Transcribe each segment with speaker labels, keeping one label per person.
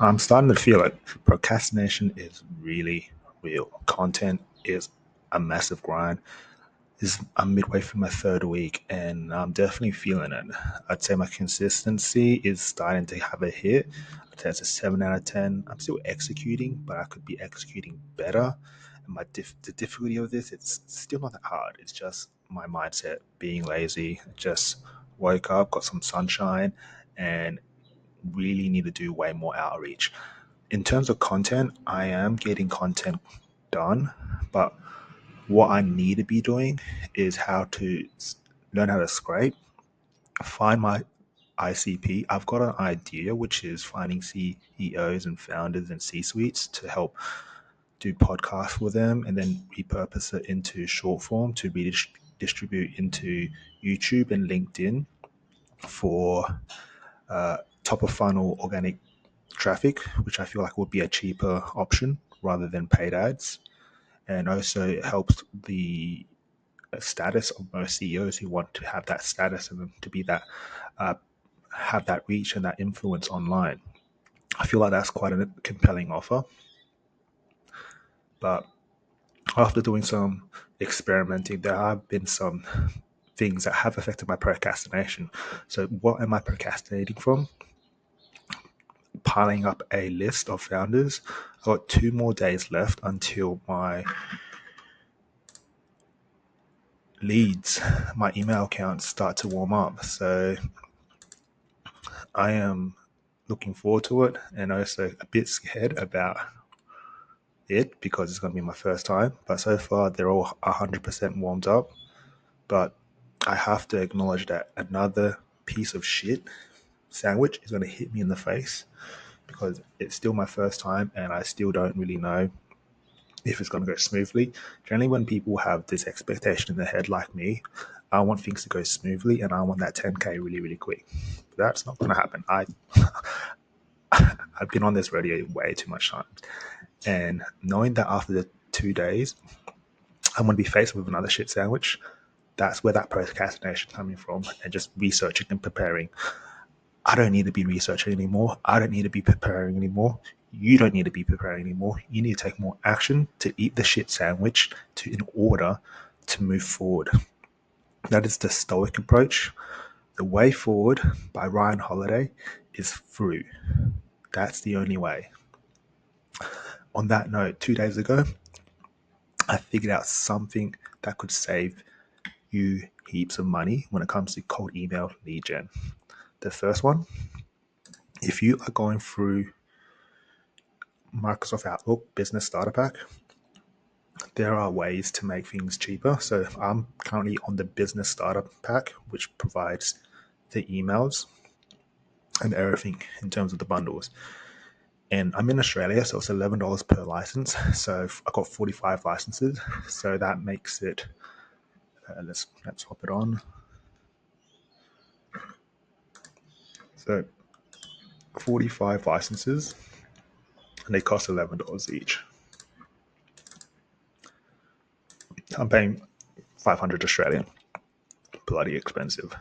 Speaker 1: I'm starting to feel it. Procrastination is really real. Content is a massive grind. I'm midway through my third week and I'm definitely feeling it. I'd say my consistency is starting to have a hit. I'd say it's a 7 out of 10. I'm still executing, but I could be executing better. And the difficulty of this, it's still not that hard. It's just my mindset being lazy. Just woke up, got some sunshine, and really need to do way more outreach. In terms of content, I am getting content done, but what I need to be doing is learn how to scrape, find my ICP. I've got an idea, which is finding CEOs and founders and C suites to help do podcasts with them and then repurpose it into short form to be distribute into YouTube and LinkedIn for top of funnel organic traffic, which I feel like would be a cheaper option rather than paid ads. And also it helps the status of most CEOs who want to have that status and to be that uh, have that reach and that influence online. I feel like that's quite a compelling offer. But after doing some experimenting, there have been some things that have affected my procrastination. So what am I procrastinating from? Piling up a list of founders. I've got 2 more days left until leads, my email accounts start to warm up. So I am looking forward to it and also a bit scared about it because it's going to be my first time. But so far, they're all 100% warmed up. But I have to acknowledge that another piece of shit sandwich is going to hit me in the face because it's still my first time and I still don't really know if it's going to go smoothly. Generally, when people have this expectation in their head, like me, I want things to go smoothly and I want that 10K really, really quick. But that's not going to happen. I've been on this rodeo way too much time. And knowing that after the 2 days, I'm going to be faced with another shit sandwich, that's where that procrastination coming from and just researching and preparing. I don't need to be researching anymore. I don't need to be preparing anymore. You don't need to be preparing anymore. You need to take more action to eat the shit sandwich in order to move forward. That is the Stoic approach. The Way Forward by Ryan Holiday is through. That's the only way. On that note, 2 days ago, I figured out something that could save you heaps of money when it comes to cold email lead gen. The first one, if you are going through Microsoft Outlook Business Starter Pack, there are ways to make things cheaper. So I'm currently on the Business Starter Pack, which provides the emails and everything in terms of the bundles. And I'm in Australia, so it's $11 per license. So I've got 45 licenses. So that makes it. Let's hop it on. So 45 licenses, and they cost $11 each. I'm paying 500 Australian. Bloody expensive.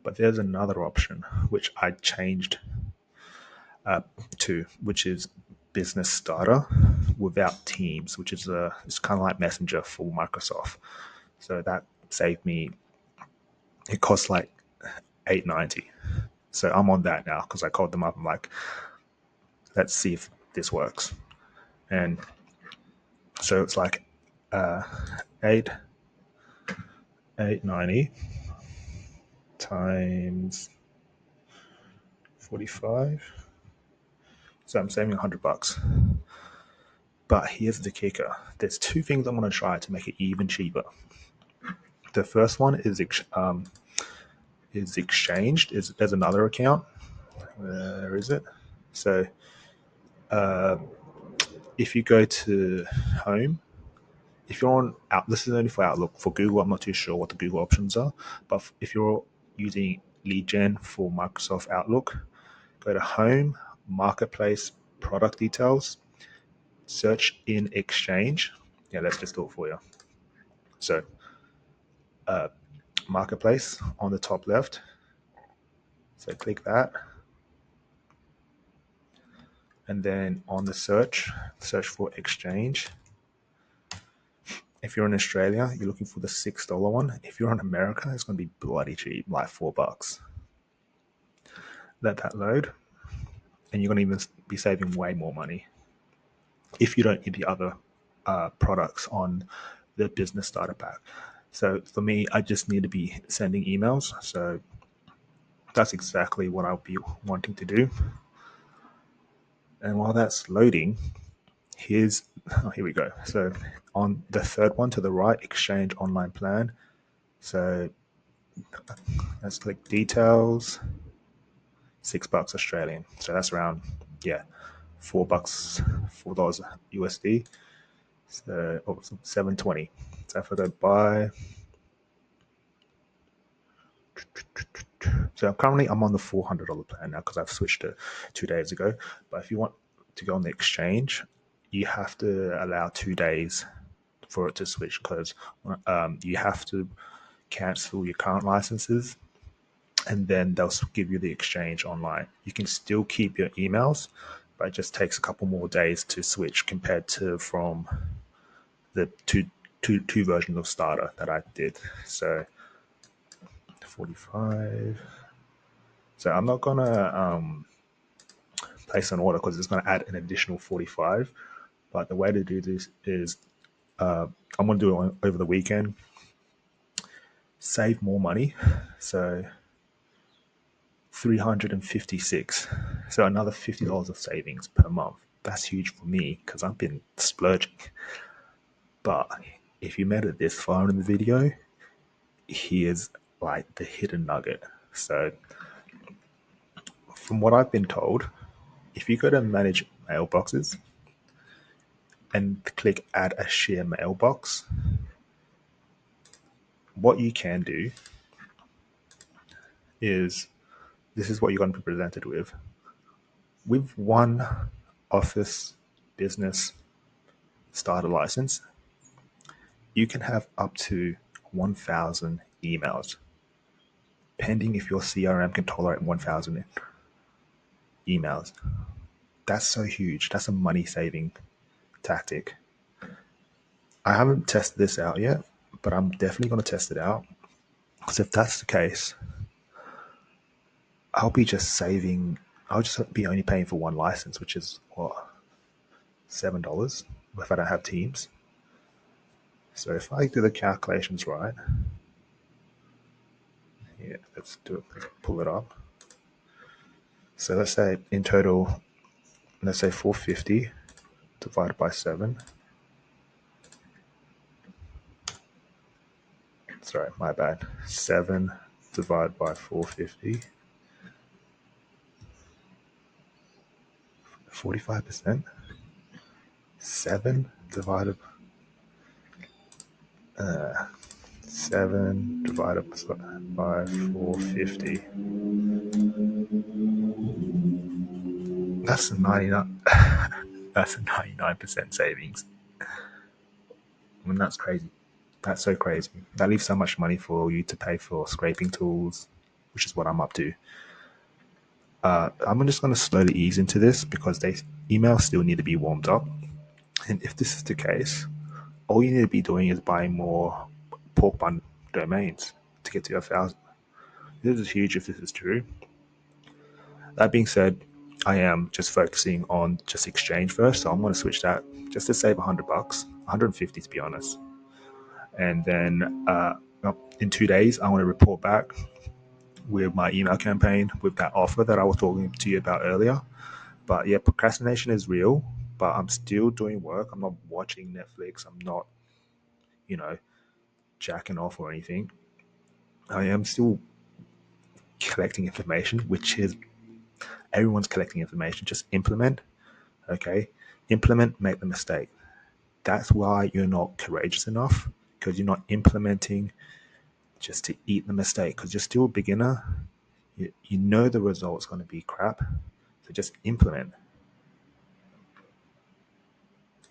Speaker 1: But there's another option which I changed to, which is Business Starter without Teams, which is it's kind of like Messenger for Microsoft. So that saved me. It costs like $8.90. So I'm on that now because I called them up. I'm like, let's see if this works. And so it's like eight 890 times 45. So I'm saving $100. But here's the kicker. There's two things I'm going to try to make it even cheaper. The first one is exchanged. There's another account. Where is it? So if you go to home, if you're on out, this is only for Outlook. For Google, I'm not too sure what the Google options are. But if you're using lead gen for Microsoft Outlook, go to Home, Marketplace, Product Details, search in Exchange. Yeah, let's just do it for you. So, Marketplace on the top left. So click that. And then on the search for exchange. If you're in Australia, you're looking for the $6 one. If you're in America, it's going to be bloody cheap, like $4. Let that load, and you're going to even be saving way more money if you don't need the other products on the business starter pack. So for me, I just need to be sending emails. So that's exactly what I'll be wanting to do. And while that's loading, here we go. So on the third one to the right, exchange online plan. So let's click details. $6 Australian. So that's around, yeah, $4 USD. So 720. So if I go buy, so currently I'm on the $400 plan now because I've switched it 2 days ago. But if you want to go on the exchange, you have to allow 2 days for it to switch because you have to cancel your current licenses and then they'll give you the exchange online. You can still keep your emails, but it just takes a couple more days to switch compared to from the two versions of starter that I did. So 45. So I'm not gonna place an order because it's gonna add an additional 45. But the way to do this is I'm gonna do it over the weekend. Save more money. So 356. So another $50 of savings per month. That's huge for me because I've been splurging. But if you made it this far in the video, here's like the hidden nugget. So from what I've been told, if you go to manage mailboxes and click add a share mailbox, what you can do is this is what you're going to be presented with. With one office business starter license, you can have up to 1,000 emails, pending if your CRM can tolerate 1,000 emails. That's so huge. That's a money saving tactic. I haven't tested this out yet, but I'm definitely going to test it out. Because if that's the case, I'll just be only paying for one license, which is what, $7 if I don't have Teams. So if I do the calculations right, yeah, let's do it. Let's pull it up. So let's say in total, let's say 450 divided by 7. Sorry, my bad. 7 divided by 450. 45%. 7 divided 7 divided by 450. That's a 99. That's a 99% savings. I mean, that's crazy. That's so crazy. That leaves so much money for you to pay for scraping tools, which is what I'm up to. I'm just going to slowly ease into this because emails still need to be warmed up. And if this is the case, all you need to be doing is buying more pork bun domains to get to 1,000. This is huge if this is true. That being said, I am just focusing on just exchange first, so I'm going to switch that just to save $100, 150 to be honest. And then in 2 days, I want to report back with my email campaign with that offer that I was talking to you about earlier. But yeah, procrastination is real, but I'm still doing work. I'm not watching Netflix. I'm not, jacking off or anything. I am still collecting information, which is everyone's collecting information. Just implement, okay? Implement, make the mistake. That's why you're not courageous enough because you're not implementing just to eat the mistake because you're still a beginner. You know the result's going to be crap. So just implement.